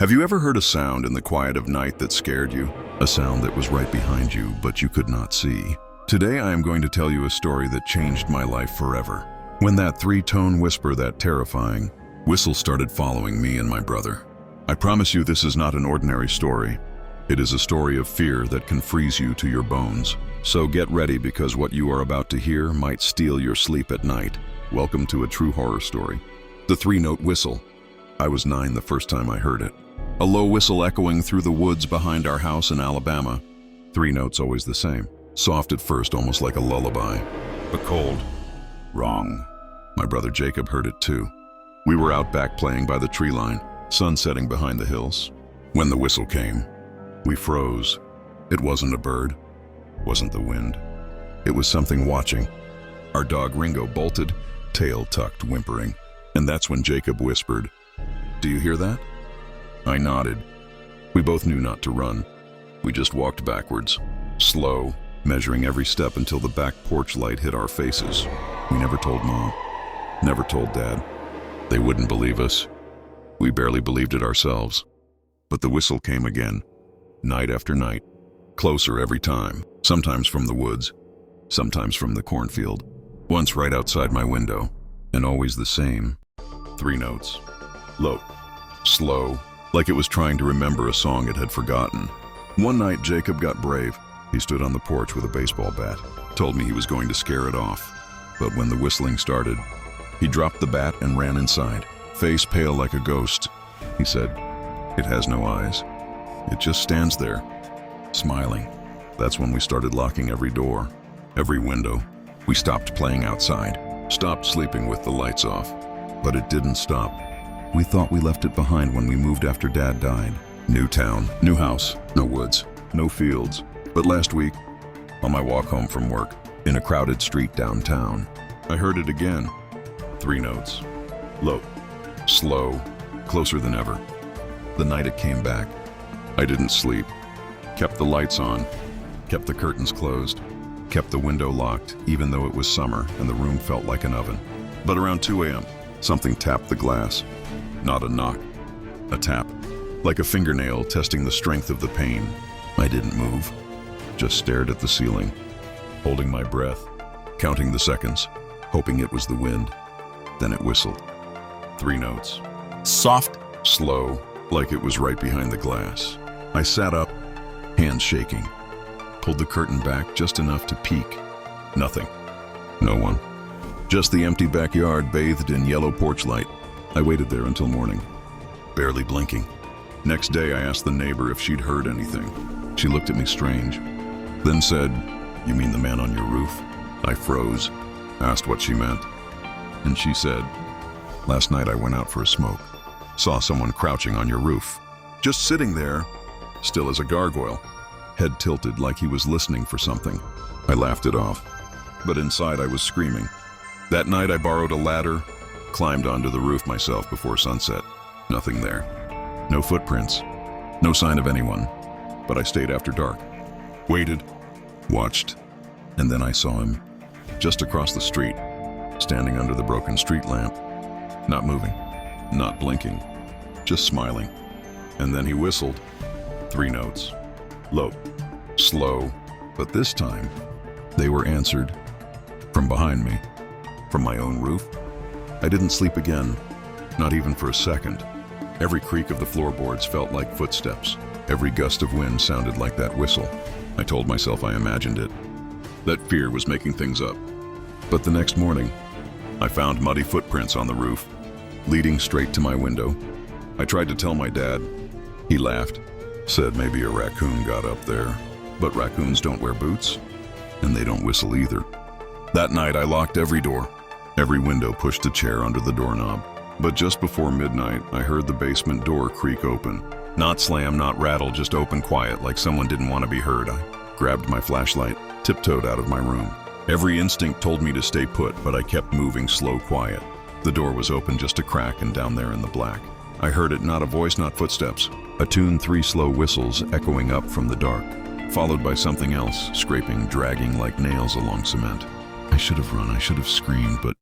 Have you ever heard a sound in the quiet of night that scared you? A sound that was right behind you, but you could not see. Today I am going to tell you a story that changed my life forever. When that three-tone whisper, that terrifying whistle, started following me and my brother. I promise you this is not an ordinary story. It is a story of fear that can freeze you to your bones. So get ready, because what you are about to hear might steal your sleep at night. Welcome to a true horror story. The three-note whistle. I was 9 the first time I heard it. A low whistle echoing through the woods behind our house in Alabama. 3 notes, always the same. Soft at first, almost like a lullaby. But cold. Wrong. My brother Jacob heard it too. We were out back playing by the tree line, sun setting behind the hills. When the whistle came, we froze. It wasn't a bird, wasn't the wind. It was something watching. Our dog Ringo bolted, tail tucked, whimpering. And that's when Jacob whispered, "Do you hear that?" I nodded. We both knew not to run. We just walked backwards, slow, measuring every step until the back porch light hit our faces. We never told Mom, never told Dad. They wouldn't believe us. We barely believed it ourselves. But the whistle came again, night after night, closer every time, sometimes from the woods, sometimes from the cornfield, once right outside my window, and always the same. 3 notes. Low, slow, like it was trying to remember a song it had forgotten. One night, Jacob got brave. He stood on the porch with a baseball bat, told me he was going to scare it off. But when the whistling started, he dropped the bat and ran inside, face pale like a ghost. He said, "It has no eyes. It just stands there, smiling." That's when we started locking every door, every window. We stopped playing outside, stopped sleeping with the lights off. But it didn't stop. We thought we left it behind when we moved after Dad died. New town, new house, no woods, no fields. But last week, on my walk home from work, in a crowded street downtown, I heard it again. 3 notes. Low, slow, closer than ever. The night it came back, I didn't sleep. Kept the lights on, kept the curtains closed, kept the window locked, even though it was summer and the room felt like an oven. But around 2 a.m., something tapped the glass. Not a knock, a tap, like a fingernail testing the strength of the pain. I didn't move, just stared at the ceiling, holding my breath, counting the seconds, hoping it was the wind. Then it whistled. 3 notes. Soft, slow, like it was right behind the glass. I sat up, hands shaking, pulled the curtain back just enough to peek. Nothing. No one. Just the empty backyard bathed in yellow porch light. I waited there until morning, barely blinking. Next day, I asked the neighbor if she'd heard anything. She looked at me strange, then said, "You mean the man on your roof?" I froze, asked what she meant. And she said, "Last night I went out for a smoke. Saw someone crouching on your roof, just sitting there, still as a gargoyle, head tilted like he was listening for something." I laughed it off, but inside I was screaming. That night I borrowed a ladder, climbed onto the roof myself before sunset. Nothing there. No footprints. No sign of anyone. But I stayed after dark. Waited. Watched. And then I saw him, just across the street, standing under the broken street lamp. Not moving. Not blinking. Just smiling. And then he whistled. 3 notes. Low. Slow. But this time, they were answered. From behind me. From my own roof. I didn't sleep again, not even for a second. Every creak of the floorboards felt like footsteps. Every gust of wind sounded like that whistle. I told myself I imagined it. That fear was making things up. But the next morning, I found muddy footprints on the roof, leading straight to my window. I tried to tell my dad. He laughed, said maybe a raccoon got up there. But raccoons don't wear boots, and they don't whistle either. That night I locked every door. Every window, pushed a chair under the doorknob. But just before midnight, I heard the basement door creak open. Not slam, not rattle, just open quiet, like someone didn't want to be heard. I grabbed my flashlight, tiptoed out of my room. Every instinct told me to stay put, but I kept moving slow, quiet. The door was open just a crack, and down there in the black, I heard it, not a voice, not footsteps. A tune, 3 slow whistles echoing up from the dark, followed by something else, scraping, dragging like nails along cement. I should have run, I should have screamed, but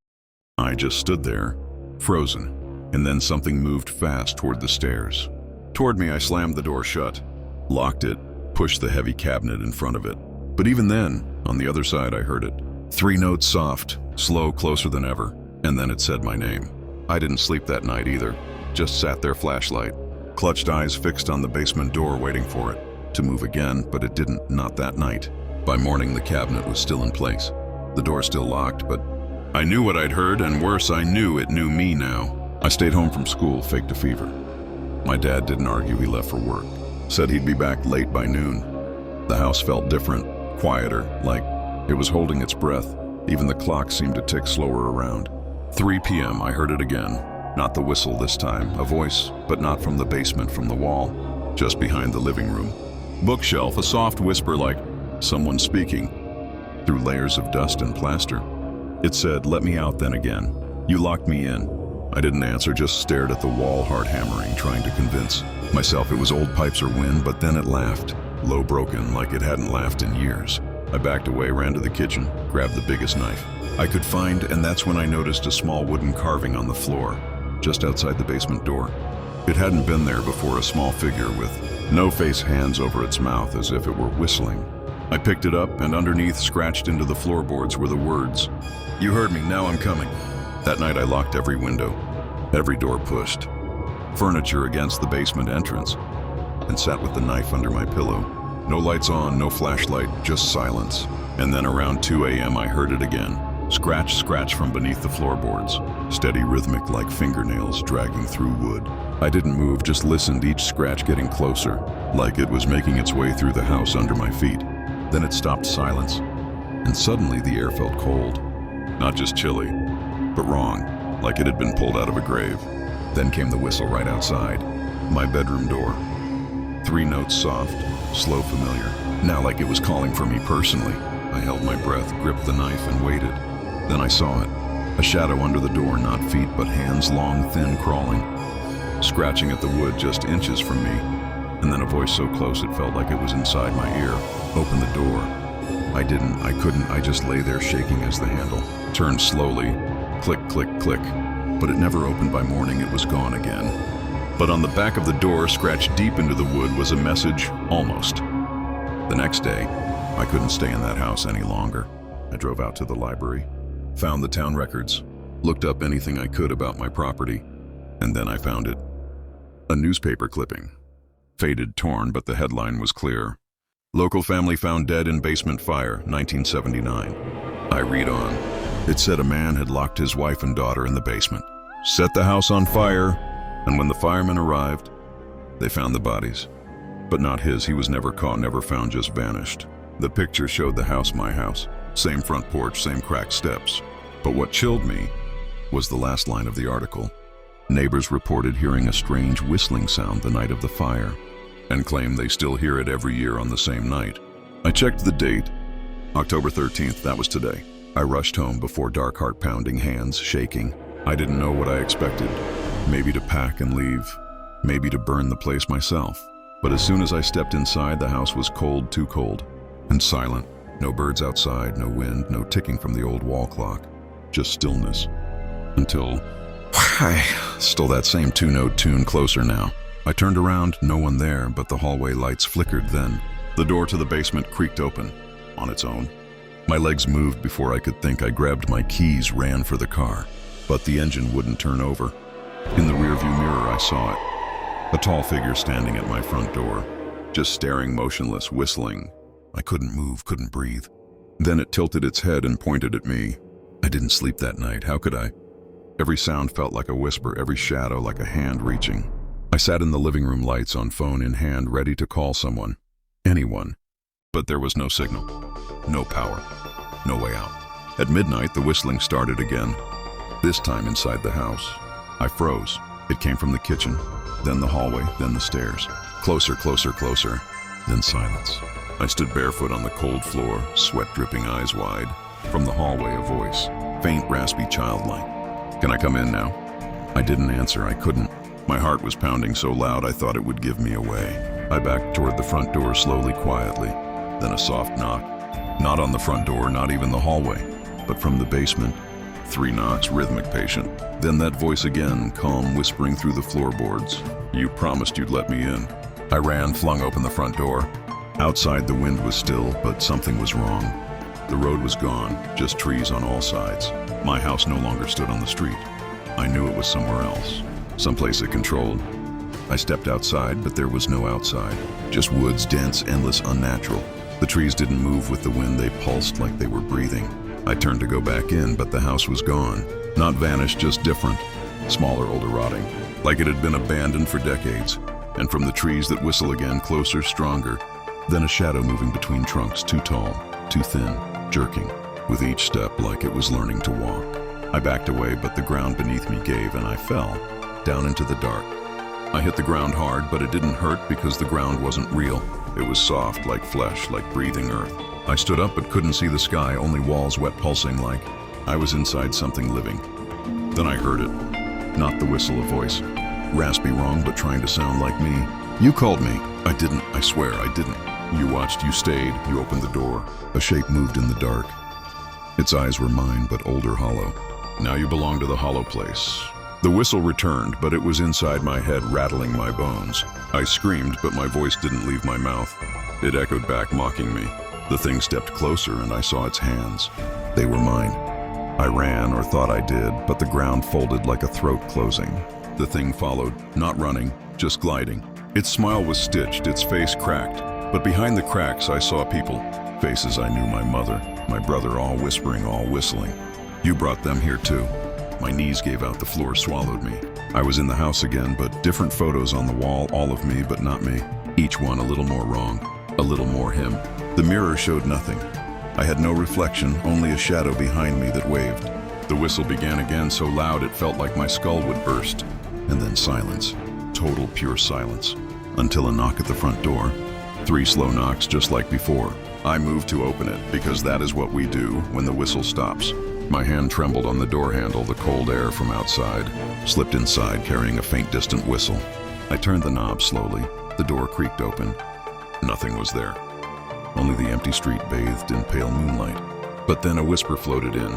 I just stood there, frozen, and then something moved fast toward the stairs. Toward me, I slammed the door shut, locked it, pushed the heavy cabinet in front of it. But even then, on the other side, I heard it. 3 notes soft, slow, closer than ever, and then it said my name. I didn't sleep that night either, just sat there, flashlight, clutched eyes fixed on the basement door waiting for it to move again, but it didn't, not that night. By morning, the cabinet was still in place. The door still locked, but I knew what I'd heard, and worse, I knew it knew me now. I stayed home from school, faked a fever. My dad didn't argue, he left for work. Said he'd be back late by noon. The house felt different, quieter, like it was holding its breath. Even the clock seemed to tick slower around. 3 p.m., I heard it again. Not the whistle this time, a voice, but not from the basement, from the wall, just behind the living room. Bookshelf, a soft whisper like someone speaking through layers of dust and plaster. It said, "Let me out then again. You locked me in." I didn't answer, just stared at the wall, hard hammering, trying to convince myself it was old pipes or wind, but then it laughed, low, broken, like it hadn't laughed in years. I backed away, ran to the kitchen, grabbed the biggest knife I could find, and that's when I noticed a small wooden carving on the floor, just outside the basement door. It hadn't been there before, a small figure with no face, hands over its mouth as if it were whistling. I picked it up, and underneath, scratched into the floorboards, were the words, "You heard me, now I'm coming." That night I locked every window, every door pushed, furniture against the basement entrance, and sat with the knife under my pillow. No lights on, no flashlight, just silence. And then around 2 a.m. I heard it again. Scratch, scratch from beneath the floorboards. Steady, rhythmic, like fingernails dragging through wood. I didn't move, just listened, each scratch getting closer, like it was making its way through the house under my feet. Then it stopped, silence, and suddenly the air felt cold. Not just chilly, but wrong, like it had been pulled out of a grave. Then came the whistle right outside my bedroom door. 3 notes soft, slow, familiar. Now like it was calling for me personally. I held my breath, gripped the knife, and waited. Then I saw it. A shadow under the door, not feet, but hands, long, thin, crawling, scratching at the wood just inches from me. And then a voice so close it felt like it was inside my ear. "Open the door." I couldn't, I just lay there shaking as the handle turned slowly, click, click, click. But it never opened. By morning, it was gone again. But on the back of the door, scratched deep into the wood, was a message, almost. The next day, I couldn't stay in that house any longer. I drove out to the library, found the town records, looked up anything I could about my property, and then I found it. A newspaper clipping. Faded, torn, but the headline was clear. "Local family found dead in basement fire, 1979. I read on. It said a man had locked his wife and daughter in the basement, set the house on fire, and when the firemen arrived, they found the bodies. But not his. He was never caught, never found, just vanished. The picture showed the house, my house. Same front porch, same cracked steps. But what chilled me was the last line of the article. Neighbors reported hearing a strange whistling sound the night of the fire, and claim they still hear it every year on the same night. I checked the date, October 13th, that was today. I rushed home before dark, heart pounding, hands shaking. I didn't know what I expected. Maybe to pack and leave, maybe to burn the place myself. But as soon as I stepped inside, the house was cold, too cold, and silent. No birds outside, no wind, no ticking from the old wall clock, just stillness. Until still that same 2-note tune, closer now. I turned around, no one there, but the hallway lights flickered then. The door to the basement creaked open, on its own. My legs moved before I could think. I grabbed my keys, ran for the car, but the engine wouldn't turn over. In the rearview mirror, I saw it. A tall figure standing at my front door, just staring, motionless, whistling. I couldn't move, couldn't breathe. Then it tilted its head and pointed at me. I didn't sleep that night. How could I? Every sound felt like a whisper, every shadow like a hand reaching. I sat in the living room, lights on, phone in hand, ready to call someone. Anyone. But there was no signal, no power, no way out. At midnight, the whistling started again, this time inside the house. I froze. It came from the kitchen, then the hallway, then the stairs. Closer, closer, closer, then silence. I stood barefoot on the cold floor, sweat dripping, eyes wide. From the hallway, a voice, faint, raspy, childlike. "Can I come in now?" I didn't answer. I couldn't. My heart was pounding so loud I thought it would give me away. I backed toward the front door slowly, quietly. Then a soft knock. Not on the front door, not even the hallway, but from the basement, 3 knocks, rhythmic patient. Then that voice again, calm, whispering through the floorboards. You promised you'd let me in. I ran, flung open the front door. Outside the wind was still, but something was wrong. The road was gone, just trees on all sides. My house no longer stood on the street. I knew it was somewhere else, someplace it controlled. I stepped outside, but there was no outside. Just woods, dense, endless, unnatural. The trees didn't move with the wind, they pulsed like they were breathing. I turned to go back in, but the house was gone. Not vanished, just different. Smaller, older, rotting. Like it had been abandoned for decades. And from the trees that whistle again, closer, stronger. Then a shadow moving between trunks, too tall, too thin, jerking. With each step like it was learning to walk. I backed away, but the ground beneath me gave and I fell, down into the dark. I hit the ground hard, but it didn't hurt because the ground wasn't real. It was soft, like flesh, like breathing earth. I stood up but couldn't see the sky, only walls wet, pulsing like I was inside something living. Then I heard it. Not the whistle, a voice. Raspy, wrong, but trying to sound like me. You called me. I didn't, I swear I didn't. You watched, you stayed, you opened the door. A shape moved in the dark. Its eyes were mine, but older, hollow. Now you belong to the hollow place. The whistle returned, but it was inside my head, rattling my bones. I screamed, but my voice didn't leave my mouth. It echoed back, mocking me. The thing stepped closer, and I saw its hands. They were mine. I ran, or thought I did, but the ground folded like a throat closing. The thing followed, not running, just gliding. Its smile was stitched, its face cracked. But behind the cracks, I saw people. Faces I knew, my mother, my brother, all whispering, all whistling. You brought them here too. My knees gave out, the floor swallowed me. I was in the house again, but different photos on the wall, all of me, but not me. Each one a little more wrong, a little more him. The mirror showed nothing. I had no reflection, only a shadow behind me that waved. The whistle began again, so loud it felt like my skull would burst. And then silence, total pure silence, until a knock at the front door. 3 slow knocks just like before. I moved to open it, because that is what we do when the whistle stops. My hand trembled on the door handle, the cold air from outside slipped inside, carrying a faint distant whistle. I turned the knob slowly. The door creaked open. Nothing was there. Only the empty street bathed in pale moonlight. But then a whisper floated in.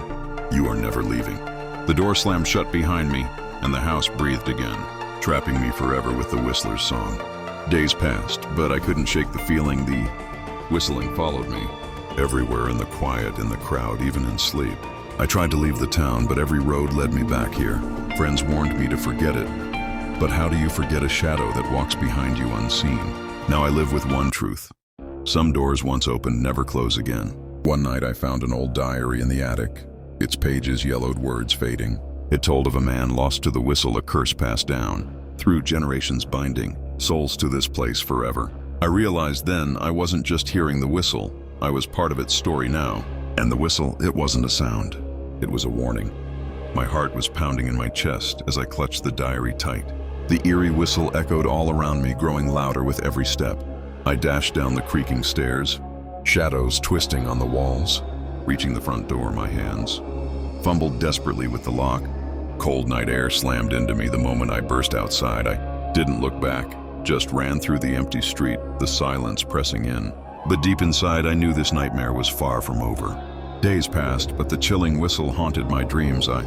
You are never leaving. The door slammed shut behind me, and the house breathed again, trapping me forever with the whistler's song. Days passed, but I couldn't shake the feeling. The whistling followed me. Everywhere in the quiet, in the crowd, even in sleep. I tried to leave the town, but every road led me back here. Friends warned me to forget it. But how do you forget a shadow that walks behind you unseen? Now I live with one truth. Some doors once opened never close again. One night I found an old diary in the attic. Its pages yellowed, words fading. It told of a man lost to the whistle, a curse passed down, through generations binding, souls to this place forever. I realized then I wasn't just hearing the whistle, I was part of its story now. And the whistle, it wasn't a sound, it was a warning. My heart was pounding in my chest as I clutched the diary tight. The eerie whistle echoed all around me, growing louder with every step. I dashed down the creaking stairs, shadows twisting on the walls. Reaching the front door, my hands fumbled desperately with the lock. Cold night air slammed into me the moment I burst outside. I didn't look back, just ran through the empty street, the silence pressing in. But deep inside, I knew this nightmare was far from over. Days passed, but the chilling whistle haunted my dreams. I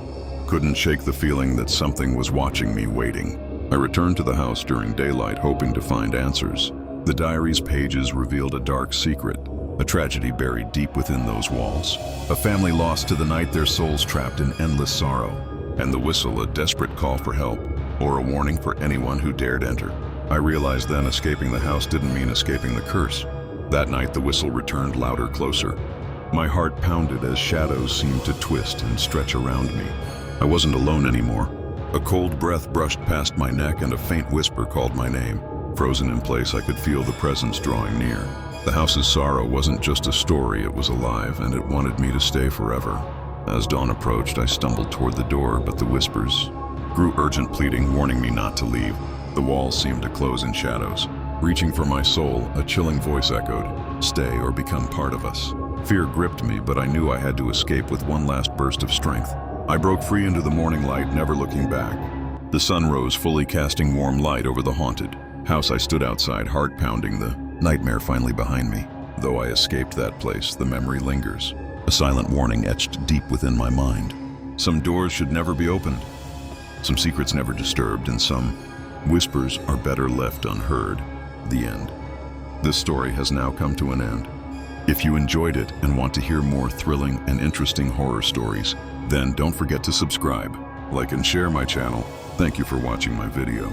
couldn't shake the feeling that something was watching me, waiting. I returned to the house during daylight, hoping to find answers. The diary's pages revealed a dark secret, a tragedy buried deep within those walls. A family lost to the night, their souls trapped in endless sorrow. And the whistle, a desperate call for help, or a warning for anyone who dared enter. I realized then escaping the house didn't mean escaping the curse. That night the whistle returned louder, closer. My heart pounded as shadows seemed to twist and stretch around me. I wasn't alone anymore. A cold breath brushed past my neck and a faint whisper called my name. Frozen in place, I could feel the presence drawing near. The house's sorrow wasn't just a story, it was alive, and it wanted me to stay forever. As dawn approached, I stumbled toward the door, but the whispers grew urgent, pleading, warning me not to leave. The walls seemed to close in shadows. Reaching for my soul, a chilling voice echoed, "Stay or become part of us." Fear gripped me, but I knew I had to escape with one last burst of strength. I broke free into the morning light, never looking back. The sun rose, fully casting warm light over the haunted house. I stood outside, heart pounding, the nightmare finally behind me. Though I escaped that place, the memory lingers. A silent warning etched deep within my mind. Some doors should never be opened, some secrets never disturbed, and some whispers are better left unheard. The end. This story has now come to an end. If you enjoyed it and want to hear more thrilling and interesting horror stories, then don't forget to subscribe, like and share my channel. Thank you for watching my video.